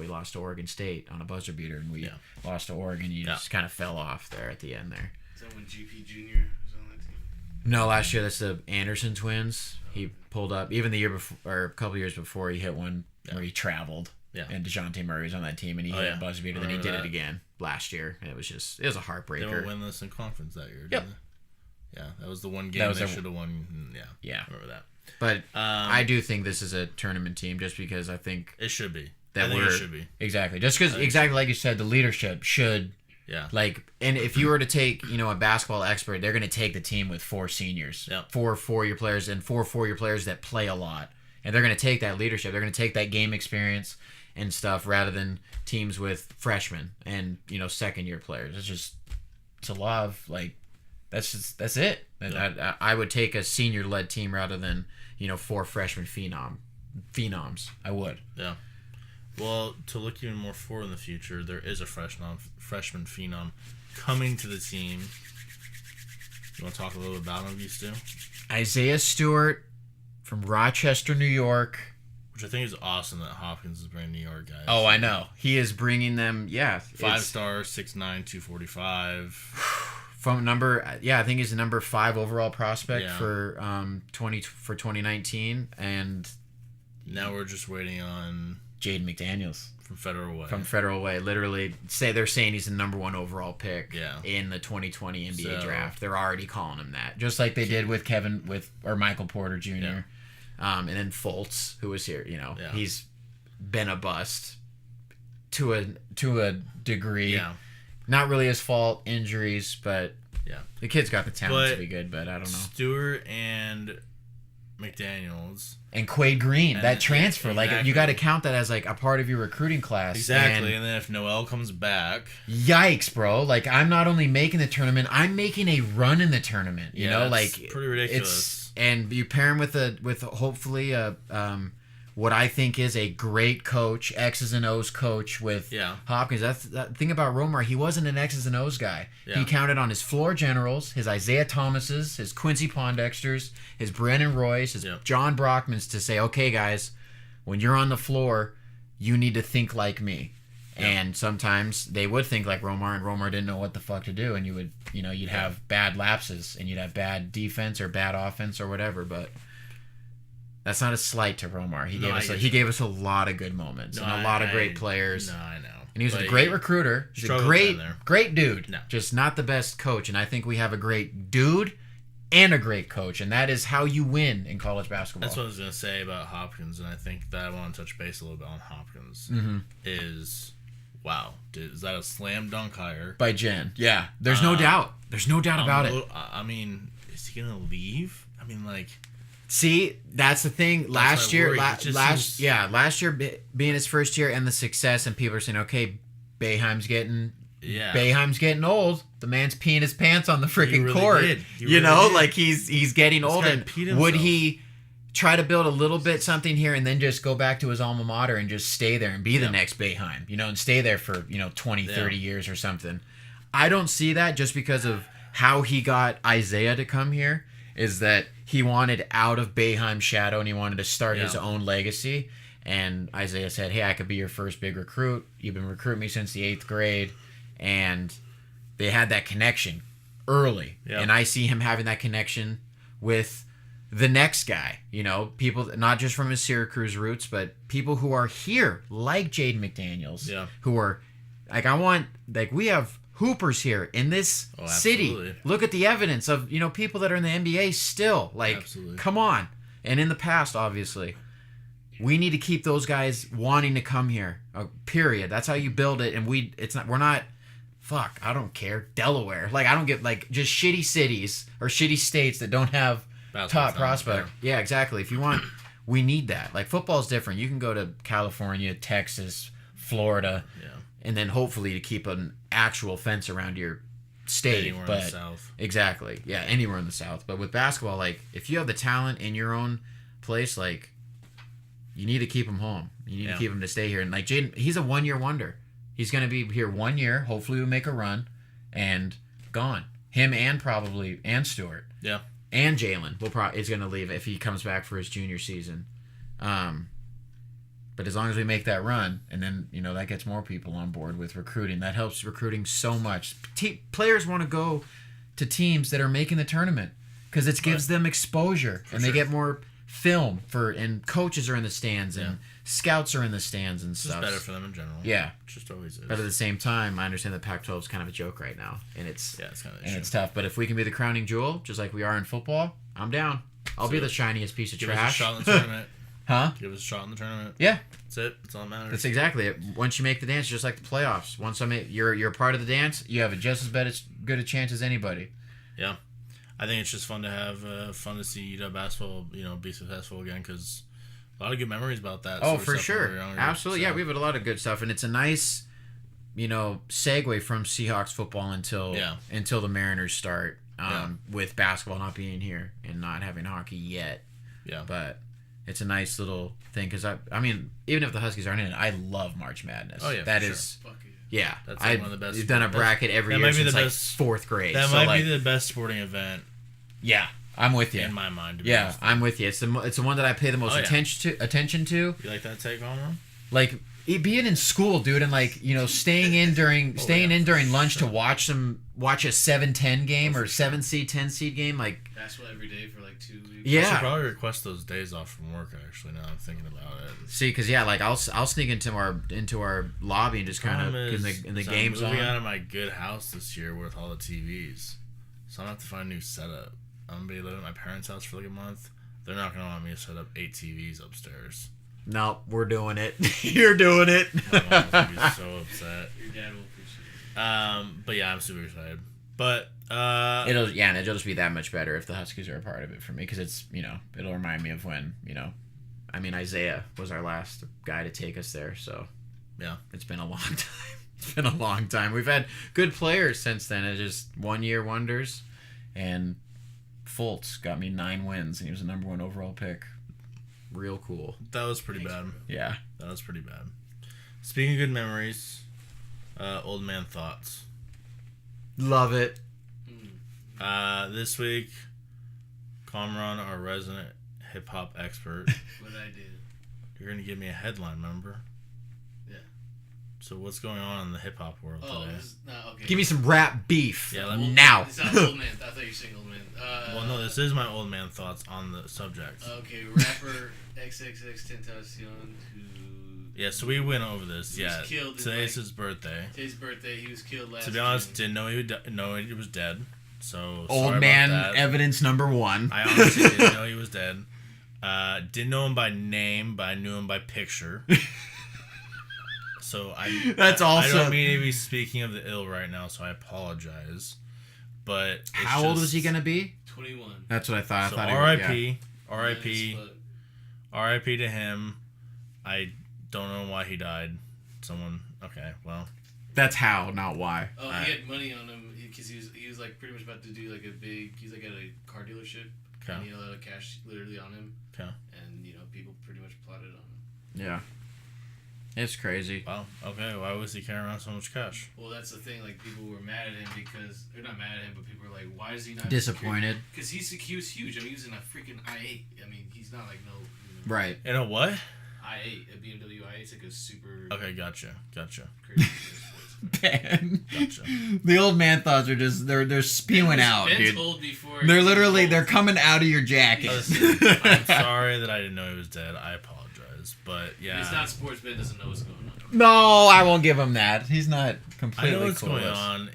lost to Oregon State on a buzzer beater, and we lost to Oregon. You just kind of fell off there at the end there. Is that when GP Junior was on that team? No, last year that's the Anderson twins. He pulled up even the year before, or a couple years before. He hit one where he traveled. Yeah. And DeJounte Murray was on that team, and he hit a buzzer beater. Then he did it again last year, and it was a heartbreaker. They were winless in conference that year, didn't they? Yeah, that was the one game they should have won. Yeah, I remember that. But I do think this is a tournament team, just because I think it should be. It should be. Exactly. Just because, exactly like you said, the leadership should. Yeah. And if you were to take, a basketball expert, they're going to take the team with 4 seniors, 4 4-year players, and 4 4-year players that play a lot, and they're going to take that leadership. They're going to take that game experience and stuff, rather than teams with freshmen and second-year players. It's a law of that's it. Yeah. I would take a senior-led team rather than 4 freshman phenoms. I would. Yeah. Well, to look even more forward in the future, there is a freshman phenom coming to the team. You want to talk a little bit about him, you Stu? Isaiah Stewart from Rochester, New York. Which I think is awesome that Hopkins is bringing New York guys. Oh, I know. He is bringing them, 5-star, 6'9", 245. Phone number, I think he's the number 5 overall prospect for 2019. And now we're just waiting on Jaden McDaniels. From Federal Way. Literally, they're saying he's the number 1 overall pick in the 2020 NBA draft. They're already calling him that. Just like they did with Michael Porter Jr. Yeah. And then Fultz, who was here, he's been a bust to a degree. Yeah. Not really his fault, injuries, but the kid's got the talent to be good, but I don't know. Stewart and McDaniels. And Quade Green, that transfer. Exactly. You got to count that as a part of your recruiting class. Exactly. And then if Noel comes back. Yikes, bro. I'm not only making the tournament, I'm making a run in the tournament. It's pretty ridiculous. And you pair him with hopefully what I think is a great coach, X's and O's coach with Hopkins. That's the thing about Romar. He wasn't an X's and O's guy. Yeah. He counted on his floor generals, his Isaiah Thomases, his Quincy Pondexters, his Brandon Royce, his John Brockmans to say, okay, guys, when you're on the floor, you need to think like me. Yeah. And sometimes they would think like Romar, and Romar didn't know what the fuck to do, and you'd have bad lapses, and you'd have bad defense or bad offense or whatever. But that's not a slight to Romar. He gave us a lot of good moments and a lot of great players. No, I know. And he was a great recruiter. He's a great dude. No. Just not the best coach. And I think we have a great dude and a great coach, and that is how you win in college basketball. That's what I was gonna say about Hopkins, and I think that I want to touch base a little bit on Hopkins. Is. Wow, is that a slam dunk hire? By Jen. Yeah, there's no doubt. There's no doubt about it. I mean, is he going to leave? I mean, See, that's the thing. Last year being his first year and the success, and people are saying, okay, Boeheim's getting old. The man's peeing his pants on the freaking court. He's getting old. And would he try to build a little bit something here and then just go back to his alma mater and just stay there and be the next Boeheim, and stay there for, 20, 30 years or something. I don't see that just because of how he got Isaiah to come here, is that he wanted out of Boeheim's shadow and he wanted to start his own legacy. And Isaiah said, hey, I could be your first big recruit. You've been recruiting me since the 8th grade. And they had that connection early. Yep. And I see him having that connection with the next guy. People, not just from his Syracuse roots, but people who are here, like Jaden McDaniels, who are, we have hoopers here in this city. Look at the evidence of, people that are in the NBA still. Come on. And in the past, obviously. We need to keep those guys wanting to come here. Period. That's how you build it. And we're not, I don't care. Delaware. I don't get, just shitty cities or shitty states that don't have top prospect. Yeah, exactly. If you want, we need that. Football's different. You can go to California, Texas, Florida, and then hopefully to keep an actual fence around your state. Anywhere in the South. Exactly. Yeah, anywhere in the South. But with basketball, if you have the talent in your own place, you need to keep him home. You need to keep him to stay here. And Jaden, he's a 1-year wonder. He's going to be here 1 year. Hopefully we'll make a run. And gone. Him and Stewart. Yeah. And Jalen is going to leave if he comes back for his junior season. But as long as we make that run, and then, that gets more people on board with recruiting. That helps recruiting so much. Players want to go to teams that are making the tournament because it gives them exposure. And they get more film and coaches are in the stands and scouts are in the stands and stuff. It's better for them in general. Yeah. It just always is. But at the same time, I understand that Pac-12 is kind of a joke right now. And it's kind of it's tough. But if we can be the crowning jewel, just like we are in football, I'm down. I'll be the shiniest piece of trash. Give us a shot in the tournament. Huh? Give us a shot in the tournament. Yeah. That's it. That's all that matters. That's exactly it. Once you make the dance, just like the playoffs. Once you're a part of the dance, you have just as good a chance as anybody. Yeah. I think it's just fun to have fun to see UW basketball, be successful again because a lot of good memories about that. Oh, for sure. Absolutely. So. Yeah, we have a lot of good stuff. And it's a nice, segue from Seahawks football until the Mariners start with basketball not being here and not having hockey yet. Yeah. But it's a nice little thing because, even if the Huskies aren't in it, I love March Madness. Oh, yeah. That is... Sure. Yeah, that's one of the best. You've done a bracket every year since 4th grade. That might be the best sporting event. Yeah, I'm with you. In my mind. I'm with you. It's the one that I pay the most attention to. You like that take on, man? Being in school, dude, and staying in during lunch to watch a 7-10 game or 7-seed 10-seed game basketball every day for 2 weeks. Yeah, I should probably request those days off from work. Actually, now I'm thinking about it. See, because I'll sneak into our lobby and just kind of in the games on. I'm moving out of my good house this year with all the TVs, so I'm gonna have to find a new setup. I'm gonna be living at my parents' house for a month. They're not gonna want me to set up 8 TVs upstairs. No, we're doing it. You're doing it. My mom's gonna be so upset. Your dad will appreciate it. But yeah, I'm super excited. But it'll just be that much better if the Huskies are a part of it for me because it's it'll remind me of when Isaiah was our last guy to take us there. So yeah, it's been a long time. It's been a long time. We've had good players since then. It's just 1-year wonders, and Fultz got me 9 wins and he was the #1 overall pick. Real cool. That was pretty bad. Yeah. That was pretty bad. Speaking of good memories, old man thoughts. Love it. This week, Kamran, our resident hip hop expert. What I did. You're gonna give me a headline, remember? Yeah. So what's going on in the hip hop world today? Okay. Give me some rap beef. Yeah, now. It's not old man. I thought you were saying old man. Well, no, this is my old man thoughts on the subject. Okay, rapper XXXTentacion who. Yeah, so we went over this. He was killed today's his birthday. Today's birthday. He was killed last. To be honest, didn't know he was dead. So old man evidence #1. I honestly didn't know he was dead. Didn't know him by name, but I knew him by picture. So I don't mean to be speaking of the ill right now, so I apologize. But how old was he gonna be? 21. That's what I thought. So R.I.P. R.I.P. to him. I don't know why he died. Okay, well. That's how, not why. Oh, he had money on him because he was pretty much about to do he's at a car dealership Okay. And he had a lot of cash literally on him. Okay. And people pretty much plotted on him. Yeah. It's crazy. Wow. Okay. Why was he carrying around so much cash? Well, that's the thing. Like, people were mad at him because they're not mad at him, but people were like, "Why is he not Disappointed. Because he was huge. I mean, he was in a freaking I8. I mean, he's not like no. Right. In a what? I8, a BMW I8. It's like a super. Okay. Gotcha. Crazy sports. Ben. Gotcha. The old man thoughts are just they're spewing out, Ben's dude. old before. They're literally they're coming out of your jacket. Listen, I'm sorry that I didn't know he was dead. I apologize, but yeah. If it's not sports. Ben doesn't know what's going on. No, I won't give him that. He's not I completely know what's clueless. going on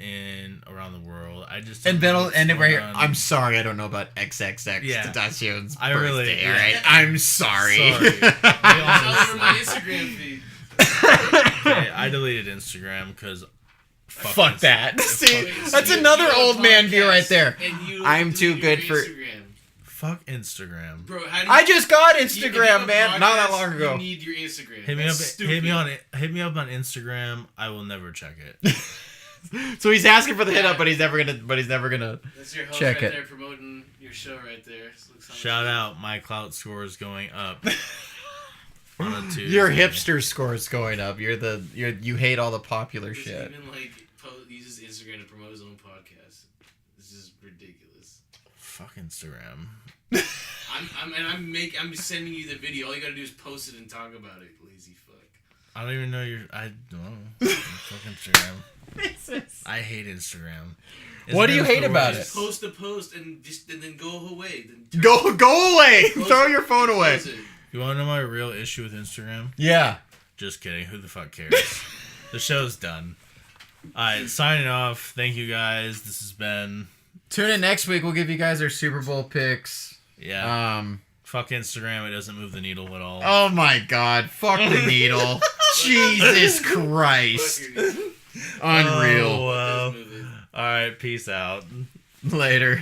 around the world. I just And don't Ben know will what's end it right going here. on. I'm sorry, I don't know about XXX Yeah. Tentacion's I really- birthday, yeah. alright? I'm sorry. Sorry. I'll over my Instagram feed. Okay, I deleted Instagram because Fuck that. See, So that's you- another you have a old man view right podcast there. and you I'm too delete good your for- Instagram. fuck Instagram. Bro, how do you, I just got if you have Instagram, a man, not that podcast, long ago. You need your Instagram. Hit me That's up. stupid. Hit me up on Instagram. I will never check it. So he's asking for the hit up, but he's never gonna. That's your host Check right it. there promoting your show right there. Looks how Shout much- out, my clout score is going up. On a Tuesday. Your hipster score is going up. You hate all the popular Doesn't shit. even uses Instagram to promote his own podcast. This is ridiculous. Fuck Instagram. I'm sending you the video. All you gotta do is post it and talk about it. Lazy fuck. I don't even know I don't know. Fuck Instagram. I hate Instagram. What do you Instagram's hate the about worst. Post a post and then go away. Then Go away. close Throw it. your phone away. Close it. You want to know my real issue with Instagram? Yeah. Just kidding. Who the fuck cares? The show's done. Alright, signing off. Thank you guys. This has been. Tune in next week. We'll give you guys our Super Bowl picks. Yeah. Fuck Instagram. It doesn't move the needle at all. Oh my God. Fuck the needle. Jesus Christ. Fuck your- Unreal. Oh, wow. This movie. Alright, peace out. Later.